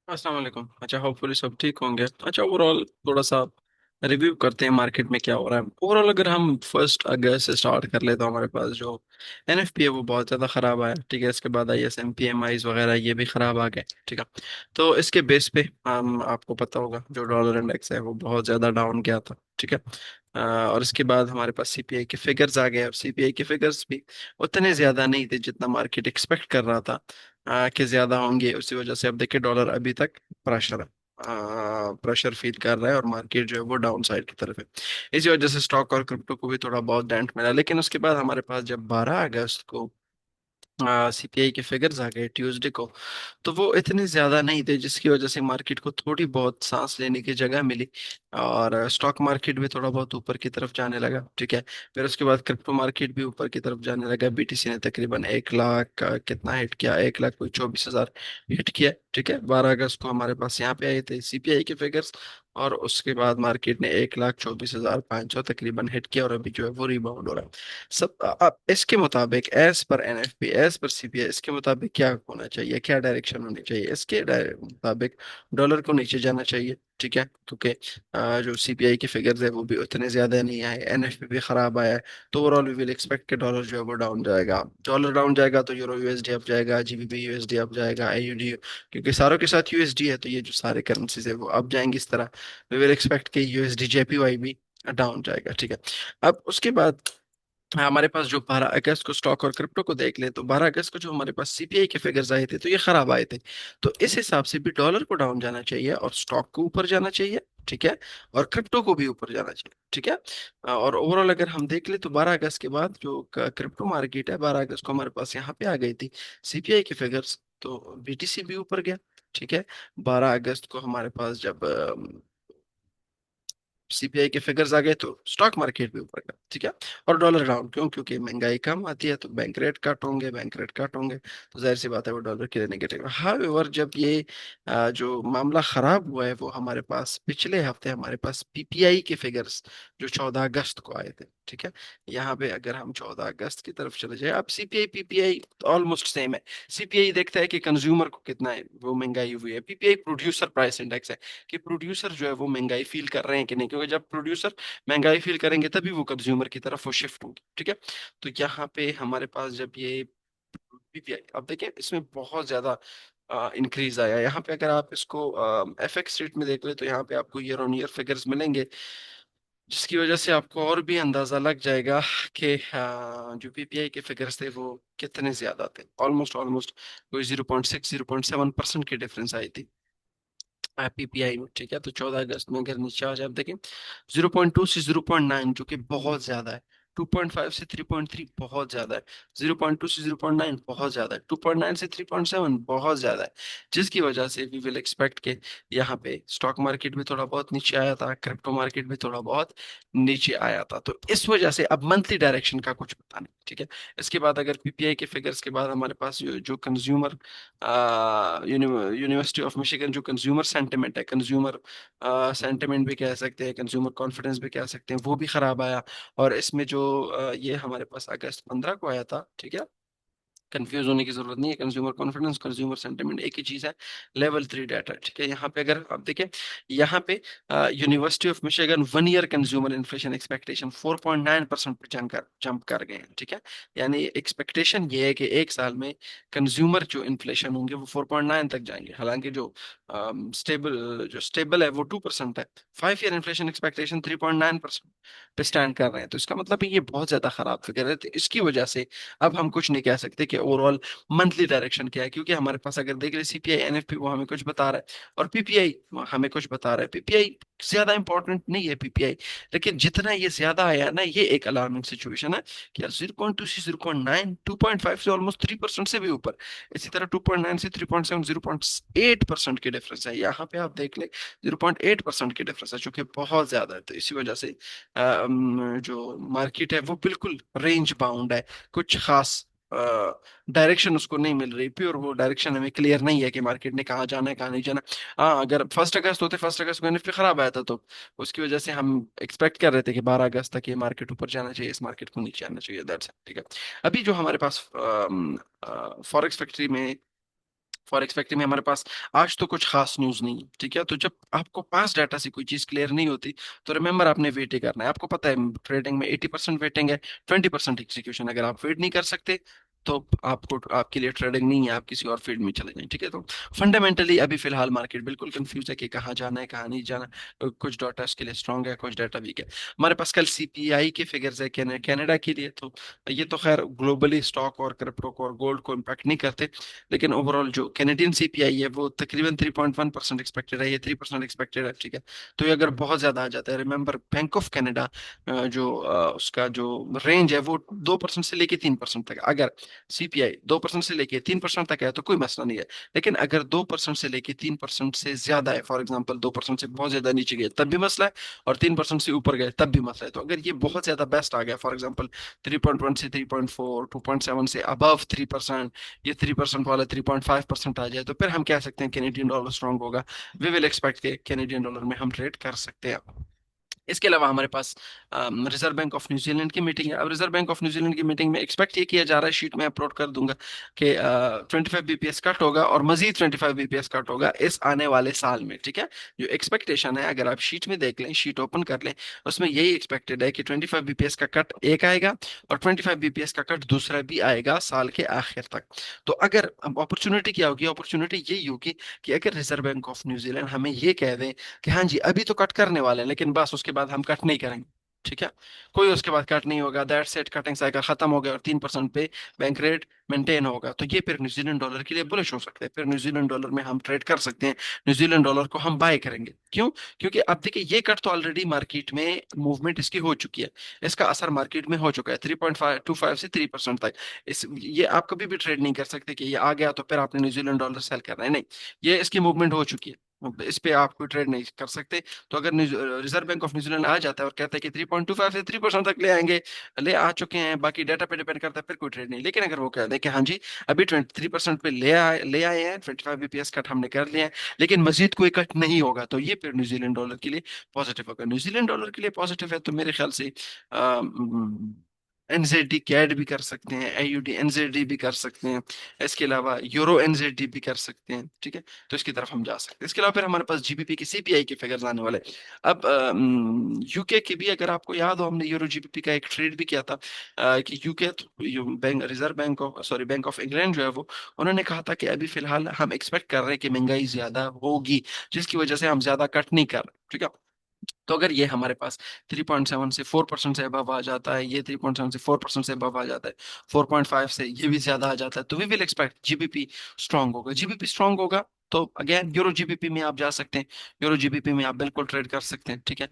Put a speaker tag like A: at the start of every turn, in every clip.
A: अस्सलाम वालेकुम। अच्छा, होपफुली सब ठीक होंगे। अच्छा, ओवरऑल थोड़ा सा रिव्यू करते हैं मार्केट में क्या हो रहा है। ओवरऑल अगर हम 1 अगस्त से स्टार्ट कर ले तो हमारे पास जो एनएफपी है वो बहुत ज़्यादा ख़राब आया। ठीक है, इसके बाद आईएसएम पीएमआईज वगैरह ये भी ख़राब आ गए। ठीक है, तो इसके बेस पे हम आपको पता होगा जो डॉलर इंडेक्स है वो बहुत ज़्यादा डाउन गया था। ठीक है, और इसके बाद हमारे पास सीपीआई के फिगर्स आ गए और सीपीआई के फिगर्स भी उतने ज़्यादा नहीं थे जितना मार्केट एक्सपेक्ट कर रहा था कि ज्यादा होंगे। उसी वजह से अब देखिए डॉलर अभी तक प्रेशर है, प्रेशर फील कर रहा है और मार्केट जो है वो डाउन साइड की तरफ है। इसी वजह से स्टॉक और क्रिप्टो को भी थोड़ा बहुत डेंट मिला। लेकिन उसके बाद हमारे पास जब 12 अगस्त को सीपीआई के फिगर्स आ गए ट्यूसडे को, तो वो इतने ज्यादा नहीं थे जिसकी वजह से मार्केट को थोड़ी बहुत सांस लेने की जगह मिली और स्टॉक मार्केट भी थोड़ा बहुत ऊपर की तरफ जाने लगा। ठीक है, फिर उसके बाद क्रिप्टो मार्केट भी ऊपर की तरफ जाने लगा। बीटीसी ने तकरीबन 1 लाख का कितना हिट किया, 1 लाख कोई 24 हजार हिट किया। ठीक है, 12 अगस्त को हमारे पास यहाँ पे आए थे सीपीआई के फिगर्स और उसके बाद मार्केट ने 1,24,500 तकरीबन हिट किया और अभी जो है वो रिबाउंड हो रहा है। सब अब इसके मुताबिक as per NFP as per CPI इसके मुताबिक क्या होना चाहिए, क्या डायरेक्शन होनी चाहिए, इसके मुताबिक डॉलर को नीचे जाना चाहिए। ठीक है, क्योंकि जो सीपीआई के फिगर्स है वो भी उतने ज्यादा नहीं आए, एनएफपी भी खराब आया है। तो ओवरऑल वी विल एक्सपेक्ट कि डॉलर जो है वो डाउन जाएगा। डॉलर डाउन जाएगा तो यूरो यूएसडी अप जाएगा, जीबीपी यूएसडी अप जाएगा, आईयूडी, क्योंकि सारों के साथ यूएसडी है तो ये जो सारे करेंसीज है वो अप जाएंगी। इस तरह वी विल एक्सपेक्ट कि यूएसडी जेपीवाई भी डाउन जाएगा। ठीक है, अब उसके बाद हमारे पास जो 12 अगस्त को स्टॉक और क्रिप्टो को देख ले तो 12 अगस्त को जो हमारे पास सीपीआई के फिगर्स आए थे तो ये खराब आए थे। तो इस हिसाब से भी डॉलर को डाउन जाना चाहिए और स्टॉक को ऊपर जाना चाहिए। ठीक है, और क्रिप्टो को भी ऊपर जाना चाहिए। ठीक है, और ओवरऑल अगर हम देख ले तो 12 अगस्त के बाद जो क्रिप्टो मार्केट है 12 अगस्त को हमारे पास यहाँ पे आ गई थी सीपीआई के फिगर्स, तो बीटीसी भी ऊपर गया। ठीक है, 12 अगस्त को हमारे पास जब सीपीआई के फिगर्स आ गए तो स्टॉक मार्केट भी ऊपर गया। ठीक है, और डॉलर डाउन क्यों? क्योंकि महंगाई कम आती है तो बैंक रेट कट होंगे, बैंक रेट कट होंगे तो जाहिर सी बात है वो डॉलर के लिए नेगेटिव। हाउएवर जब ये जो मामला खराब हुआ है वो हमारे पास पिछले हफ्ते हमारे पास पीपीआई के फिगर्स जो 14 अगस्त को आए थे। ठीक है, यहाँ पे अगर हम 14 अगस्त की तरफ चले जाए, अब सीपीआई पीपीआई ऑलमोस्ट सेम है। सीपीआई देखता है कि कंज्यूमर को कितना है वो महंगाई हुई है, पीपीआई प्रोड्यूसर प्राइस इंडेक्स है कि प्रोड्यूसर जो है वो महंगाई फील कर रहे हैं कि नहीं, क्योंकि जब प्रोड्यूसर महंगाई फील करेंगे तभी वो कंज्यूमर की तरफ वो शिफ्ट होंगे। ठीक है, तो यहाँ पे हमारे पास जब ये पीपीआई, अब देखिए इसमें बहुत ज्यादा इंक्रीज आया। यहाँ पे अगर आप इसको एफएक्स रेट में देख ले तो यहाँ पे आपको ईयर ऑन ईयर फिगर्स मिलेंगे जिसकी वजह से आपको और भी अंदाजा लग जाएगा कि जो पीपीआई के फिगर्स थे वो कितने ज्यादा थे। ऑलमोस्ट ऑलमोस्ट कोई 0.6 0.7% की डिफरेंस आई थी पीपीआई में। ठीक है, तो 14 अगस्त में अगर नीचे आ जाए, आप देखें 0.2 से 0.9 जो कि बहुत ज्यादा है, 2.5 से 3.3 बहुत ज्यादा है, 0.2 से 0.9 बहुत ज्यादा है, 2.9 से 3.7 बहुत ज्यादा है। जिसकी वजह से वी विल एक्सपेक्ट के यहाँ पे स्टॉक मार्केट भी थोड़ा बहुत नीचे आया था, क्रिप्टो मार्केट भी थोड़ा बहुत नीचे आया था। तो इस वजह से अब मंथली डायरेक्शन का कुछ पता नहीं। ठीक है, इसके बाद अगर पीपीआई के फिगर्स के बाद हमारे पास जो कंज्यूमर यूनिवर्सिटी ऑफ मिशिगन जो कंज्यूमर सेंटिमेंट है, कंज्यूमर सेंटिमेंट भी कह सकते हैं, कंज्यूमर कॉन्फिडेंस भी कह सकते हैं, वो भी खराब आया। और इसमें जो ये हमारे पास अगस्त 15 को आया था। ठीक है, कंफ्यूज होने की जरूरत नहीं है, कंज्यूमर कॉन्फिडेंस कंज्यूमर सेंटिमेंट एक ही चीज है, लेवल 3 डाटा। ठीक है, यहाँ पे अगर आप देखें, यहाँ पे university of Michigan 1 year consumer inflation expectation 4.9% पे जंप कर गए हैं। ठीक है, यानी एक्सपेक्टेशन ये है कि एक साल में कंज्यूमर जो इन्फ्लेशन होंगे वो 4.9 तक जाएंगे, हालांकि जो स्टेबल है वो 2% है। 5 ईयर इन्फ्लेशन एक्सपेक्टेशन 3.9% पे स्टैंड कर रहे हैं, तो इसका मतलब है ये बहुत ज्यादा खराब फिगर है। तो इसकी वजह से अब हम कुछ नहीं कह सकते कि ओवरऑल मंथली डायरेक्शन क्या है, क्योंकि हमारे पास अगर देख रहे सीपीआई एनएफपी वो हमें कुछ बता रहा है और पीपीआई हमें कुछ बता रहा है। पीपीआई ज्यादा इंपॉर्टेंट नहीं है पीपीआई, लेकिन जितना ये ज्यादा आया ना ये एक अलार्मिंग सिचुएशन है कि यार 0.2 से 0.9, 2.5 से ऑलमोस्ट 3% से भी ऊपर, इसी तरह 2.9 से 3.7, 0.8% की डिफरेंस है। यहाँ पे आप देख ले 0.8% की डिफरेंस है जो कि बहुत ज्यादा है। तो इसी वजह से जो मार्केट है वो बिल्कुल रेंज बाउंड है, कुछ खास डायरेक्शन उसको नहीं मिल रही, प्योर वो डायरेक्शन हमें क्लियर नहीं है कि मार्केट ने कहाँ जाना है कहाँ नहीं जाना। हाँ, अगर 1 अगस्त होते, 1 अगस्त को निफ्टी खराब आया था तो उसकी वजह से हम एक्सपेक्ट कर रहे थे कि 12 अगस्त तक ये मार्केट ऊपर जाना चाहिए, इस मार्केट को नीचे आना चाहिए। दैट्स ठीक है। अभी जो हमारे पास फॉरेक्स फैक्ट्री में फॉर एक्सपेक्टिंग में हमारे पास आज तो कुछ खास न्यूज नहीं है, ठीक है। तो जब आपको पास डाटा से कोई चीज क्लियर नहीं होती, तो रिमेंबर आपने वेट ही करना है। आपको पता है ट्रेडिंग में 80% वेटिंग है, 20% एग्जीक्यूशन। अगर आप वेट नहीं कर सकते तो आपको, आपके लिए ट्रेडिंग नहीं है, आप किसी और फील्ड में चले जाएं, ठीक है। तो फंडामेंटली अभी फिलहाल मार्केट बिल्कुल कंफ्यूज है कि कहाँ जाना है कहाँ नहीं जाना। कुछ डाटा इसके लिए स्ट्रांग है, कुछ डाटा वीक है। हमारे पास कल सीपीआई के फिगर्स है कनाडा के लिए। तो ये तो खैर ग्लोबली स्टॉक और क्रिप्टो को और गोल्ड को इम्पैक्ट नहीं करते, लेकिन ओवरऑल जो कैनेडियन सीपीआई है वो तकरीबन 3.1% एक्सपेक्टेड है, ये 3% एक्सपेक्टेड है, ठीक है। तो ये अगर बहुत ज्यादा आ जाता है, रिमेंबर बैंक ऑफ कनाडा जो उसका जो रेंज है वो 2% से लेके 3% तक। अगर सीपीआई 2% से लेके 3% तक है तो कोई मसला नहीं है, लेकिन अगर 2% से लेके 3% से ज्यादा है, फॉर एग्जाम्पल 2% से बहुत ज्यादा नीचे गए तब भी मसला है, और 3% से ऊपर गए तब भी मसला है। तो अगर ये बहुत ज्यादा बेस्ट आ गया, फॉर एग्जाम्पल 3.1 से 3.4, 2.7 से अबव 3%, ये 3% वाला 3.5% आ जाए, तो फिर हम कह सकते हैं कैनेडियन डॉलर स्ट्रांग होगा। वी विल एक्सपेक्ट के कैनेडियन डॉलर में हम ट्रेड कर सकते हैं। इसके अलावा हमारे पास रिजर्व बैंक ऑफ न्यूजीलैंड की मीटिंग है। अब रिजर्व बैंक ऑफ न्यूजीलैंड की मीटिंग में एक्सपेक्ट ये किया जा रहा है, शीट में अपलोड कर दूंगा, कि 25 बीपीएस कट होगा और मजीद 25 बीपीएस कट होगा इस आने वाले साल में, ठीक है। जो एक्सपेक्टेशन है, अगर आप शीट में देख लें, शीट ओपन कर लें, उसमें यही एक्सपेक्टेड है कि 25 बीपीएस का कट एक आएगा और 25 बीपीएस का कट दूसरा भी आएगा साल के आखिर तक। तो अगर अपॉर्चुनिटी क्या होगी, अपॉर्चुनिटी यही होगी कि अगर रिजर्व बैंक ऑफ न्यूजीलैंड हमें ये कह दे कि हाँ जी अभी तो कट करने वाले हैं, लेकिन बस उसके बाद हम कट नहीं करेंगे, ठीक है। कोई उसके बाद कट नहीं होगा, दैट सेट, कटिंग साइकिल खत्म हो गया और 3% पे बैंक रेट मेंटेन होगा, तो ये फिर न्यूजीलैंड डॉलर के लिए बुलिश हो सकते हैं। फिर न्यूजीलैंड डॉलर में हम ट्रेड कर सकते हैं, न्यूजीलैंड डॉलर को हम बाय करेंगे। क्यों? क्योंकि अब देखिए ये कट तो ऑलरेडी मार्केट में मूवमेंट इसकी हो चुकी है, इसका असर मार्केट में हो चुका है 3.25 से 3% तक। इस ये आप कभी भी ट्रेड नहीं कर सकते कि ये आ गया तो फिर आपने न्यूजीलैंड डॉलर सेल करना है, नहीं। ये इसकी मूवमेंट हो चुकी है, इस पे आप कोई ट्रेड नहीं कर सकते। तो अगर रिजर्व बैंक ऑफ न्यूजीलैंड आ जाता है और कहता है कि 3.25 से 3% तक ले आएंगे, ले आ चुके हैं, बाकी डाटा पे डिपेंड करता है, फिर कोई ट्रेड नहीं। लेकिन अगर वो कह दे कि हाँ जी अभी 23% पे ले आए हैं, 25 बीपीएस कट हमने कर लिया है, लेकिन मजीद कोई कट नहीं होगा, तो ये फिर न्यूजीलैंड डॉलर के लिए पॉजिटिव होगा। न्यूजीलैंड डॉलर के लिए पॉजिटिव है तो मेरे ख्याल से एनजेडी कैड भी कर सकते हैं, एयूडी एनजेडी भी कर सकते हैं, इसके अलावा यूरो एनजेडी भी कर सकते हैं, ठीक है। तो इसकी तरफ हम जा सकते हैं। इसके अलावा फिर हमारे पास जीबीपी की सीपीआई के फिगर्स आने वाले हैं। अब यूके की भी, अगर आपको याद हो, हमने यूरो जीबीपी का एक ट्रेड भी किया था, कि UK bank, reserve bank of, sorry bank of England जो है वो, उन्होंने कहा था कि अभी फिलहाल हम एक्सपेक्ट कर रहे हैं कि महंगाई ज्यादा होगी, जिसकी वजह से हम ज्यादा कट नहीं कर रहे, ठीक है। तो अगर ये हमारे पास 3.7 से 4% से अबव आ जाता है, ये 3.7 से 4% से अबव आ जाता है, 4.5 से ये भी ज्यादा आ जाता है, तो we will expect GBP strong होगा। जीबीपी स्ट्रांग होगा तो अगेन यूरो जीबीपी में आप जा सकते हैं, यूरो जीबीपी में आप बिल्कुल ट्रेड कर सकते हैं, ठीक है।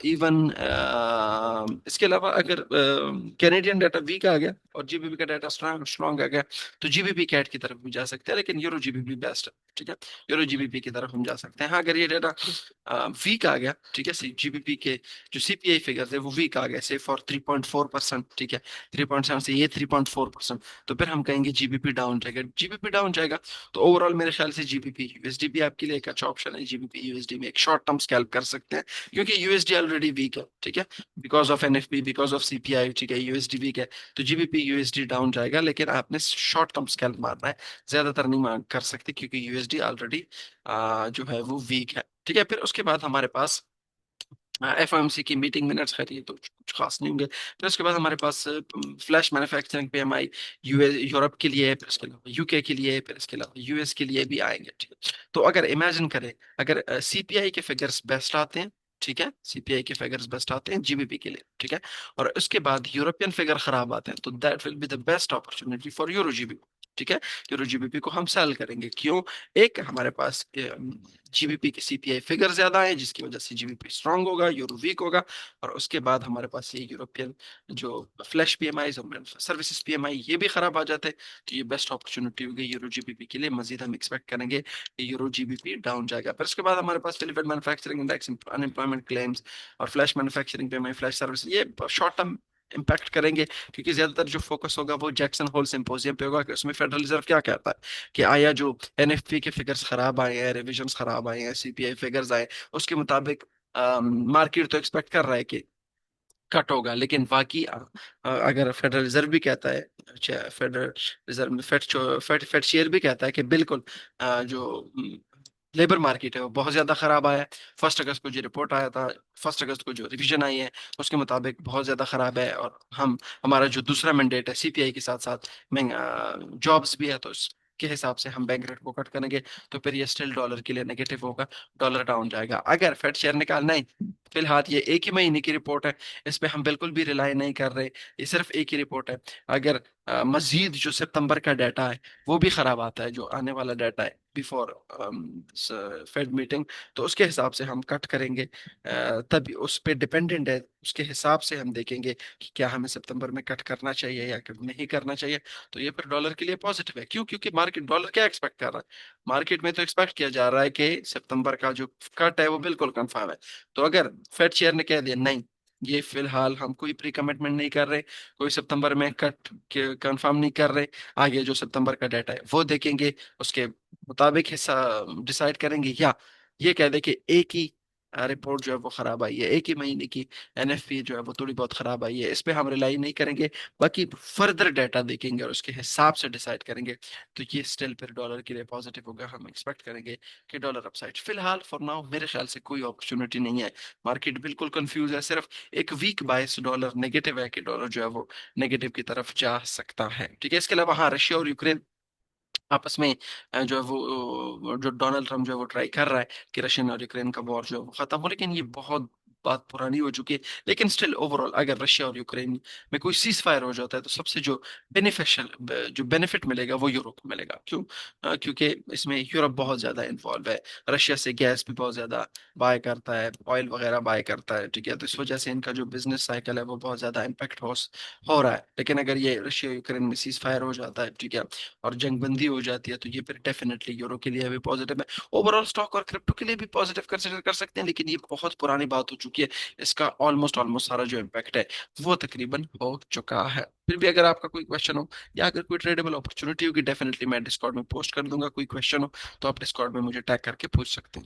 A: इवन इसके अलावा अगर कैनेडियन डाटा वीक आ गया और जीबीपी का डाटा स्ट्रांग स्ट्रांग आ गया, तो जीबीपी कैट की तरफ भी जा सकते हैं, लेकिन यूरो जीबीपी बेस्ट है, ठीक है। यूरो जीबीपी की तरफ हम जा सकते हैं। हाँ, अगर ये डाटा वीक आ गया, ठीक है, जीबीपी के जो सीपीआई फिगर है वो वीक आ गया, से फॉर 3.4%, ठीक है, 3.7 से ये 3.4%, तो फिर हम कहेंगे जीबीपी डाउन जाएगा। जीबीपी डाउन जाएगा तो ओवरऑल मेरे ख्याल से जीबीपी यूएसडी भी आपके लिए एक अच्छा ऑप्शन है। जीबीपी यूएसडी में एक शॉर्ट टर्म स्कैल्प कर सकते हैं, क्योंकि यूएसडी ऑलरेडी वीक है, ठीक है, because of NFP, because of CPI, ठीक है, यूएसडी वीक है। तो जीबीपी यूएसडी डाउन जाएगा, लेकिन आपने शॉर्ट टर्म स्कैल्प मारना है, ज्यादातर नहीं मार कर सकते, क्योंकि यूएसडी ऑलरेडी जो है वो वीक है, ठीक है। फिर उसके बाद हमारे पास एफओएमसी की मीटिंग मिनट्स है, ये तो कुछ खास नहीं होंगे। फिर उसके बाद हमारे पास flash manufacturing PMI US, Europe के लिए, फिर इसके अलावा यूके के लिए, फिर इसके अलावा यूएस के लिए भी आएंगे, ठीक है। तो अगर इमेजिन करें, अगर सीपीआई के फिगर्स बेस्ट आते हैं, ठीक है, सीपीआई के फिगर्स बेस्ट आते हैं जीबीपी के लिए, ठीक है, और उसके बाद यूरोपियन फिगर खराब आते हैं, तो that will be the best opportunity for euro GBP, ठीक है। यूरो जीबीपी को हम सेल करेंगे, क्यों? एक, हमारे पास जीबीपी की सीपीआई फिगर ज्यादा है, जिसकी वजह से जीबीपी स्ट्रांग होगा, यूरो वीक होगा, और उसके बाद हमारे पास ये यूरोपियन जो फ्लैश पीएमआई, सर्विसेज पीएमआई, ये भी खराब आ जाते हैं, तो ये बेस्ट अपॉर्चुनिटी होगी यूरो जीबीपी के लिए। मजीद हम एक्सपेक्ट करेंगे कि यूरो जीबीपी डाउन जाएगा। फिर उसके बाद हमारे पास Philippine manufacturing index, unemployment claims, और flash manufacturing PMI, flash service, ये शॉर्ट टर्म इम्पैक्ट करेंगे, क्योंकि ज्यादातर जो फोकस होगा वो जैक्सन होल सिंपोजियम पे होगा कि उसमें फेडरल रिजर्व क्या कहता है, कि आया जो एनएफपी के फिगर्स खराब आए हैं, रिविजन्स खराब आए हैं, सीपीआई फिगर्स आए, उसके मुताबिक मार्केट तो एक्सपेक्ट कर रहा है कि कट होगा। लेकिन बाकी अगर फेडरल रिजर्व भी कहता है, federal reserve fed fed share भी कहता है कि बिल्कुल जो लेबर मार्केट है वो बहुत ज्यादा खराब आया है। 1 अगस्त को जो रिपोर्ट आया था, 1 अगस्त को जो रिवीजन आई है उसके मुताबिक बहुत ज्यादा खराब है। और हम हमारा जो दूसरा मैंडेट है सीपीआई के साथ साथ जॉब्स भी है, तो उसके हिसाब से हम बैंक रेट को कट करेंगे। तो फिर ये स्टिल डॉलर के लिए नेगेटिव होगा, डॉलर डाउन जाएगा। अगर फेड शेयर निकाल नहीं, फिलहाल ये एक ही महीने की रिपोर्ट है, इस पे हम बिल्कुल भी रिलाई नहीं कर रहे। ये सिर्फ एक ही रिपोर्ट है। अगर मजीद जो सितंबर का डाटा है वो भी खराब आता है, जो आने वाला डाटा है बिफोर फेड मीटिंग, तो उसके हिसाब से हम कट करेंगे। तभी उस पे डिपेंडेंट है, उसके हिसाब से हम देखेंगे कि क्या हमें सितंबर में कट करना चाहिए या नहीं करना चाहिए। तो ये फिर डॉलर के लिए पॉजिटिव है। क्यों? क्योंकि मार्केट डॉलर क्या एक्सपेक्ट कर रहा है, मार्केट में तो एक्सपेक्ट किया जा रहा है कि सितंबर का जो कट है वो बिल्कुल कंफर्म है। तो अगर फेड चेयर ने कह दिया नहीं, ये फिलहाल हम कोई प्री कमिटमेंट नहीं कर रहे, कोई सितंबर में कट कंफर्म नहीं कर रहे, आगे जो सितंबर का डाटा है वो देखेंगे, उसके मुताबिक हिस्सा डिसाइड करेंगे, या ये कह दे कि एक ही रिपोर्ट जो है वो खराब आई है, एक ही महीने की एनएफपी जो है वो थोड़ी बहुत खराब आई है, इस पे हम रिलाई नहीं करेंगे। बाकी फर्दर डाटा देखेंगे और उसके हिसाब से डिसाइड करेंगे। तो ये स्टिल फिर डॉलर के लिए पॉजिटिव होगा, हम एक्सपेक्ट करेंगे कि डॉलर अपसाइड। फिलहाल फॉर नाउ मेरे ख्याल से कोई अपॉर्चुनिटी नहीं है, मार्केट बिल्कुल कंफ्यूज है। सिर्फ एक वीक बायस डॉलर नेगेटिव है कि डॉलर जो है वो नेगेटिव की तरफ जा सकता है। ठीक है, इसके अलावा हाँ, रशिया और यूक्रेन आपस में जो है वो जो डोनाल्ड ट्रम्प जो है वो ट्राई कर रहा है कि रशियन और यूक्रेन का वॉर जो है वो खत्म हो, लेकिन ये बहुत बात पुरानी हो चुकी है। लेकिन स्टिल ओवरऑल अगर रशिया और यूक्रेन में कोई सीज फायर हो जाता है तो सबसे जो बेनिफिशियल जो बेनिफिट मिलेगा वो यूरोप को मिलेगा। क्यों? क्योंकि इसमें यूरोप बहुत ज्यादा इन्वॉल्व है, रशिया से गैस भी बहुत ज्यादा बाय करता है, ऑयल वगैरह बाय करता है। ठीक है, तो इस वजह से इनका जो बिजनेस साइकिल है वो बहुत ज्यादा इम्पेक्ट हो रहा है। लेकिन अगर ये रशिया यूक्रेन में सीज फायर हो जाता है, ठीक है, और जंग बंदी हो जाती है, तो ये फिर डेफिनेटली यूरो के लिए भी पॉजिटिव है। ओवरऑल स्टॉक और क्रिप्टो के लिए भी पॉजिटिव कंसिडर कर सकते हैं, लेकिन ये बहुत पुरानी बात हो चुकी है। इसका ऑलमोस्ट ऑलमोस्ट सारा जो इम्पैक्ट है वो तकरीबन हो चुका है। फिर भी अगर आपका कोई क्वेश्चन हो या अगर कोई ट्रेडेबल अपॉर्चुनिटी होगी, डेफिनेटली मैं डिस्कॉर्ड में पोस्ट कर दूंगा। कोई क्वेश्चन हो तो आप डिस्कॉर्ड में मुझे टैग करके पूछ सकते हैं।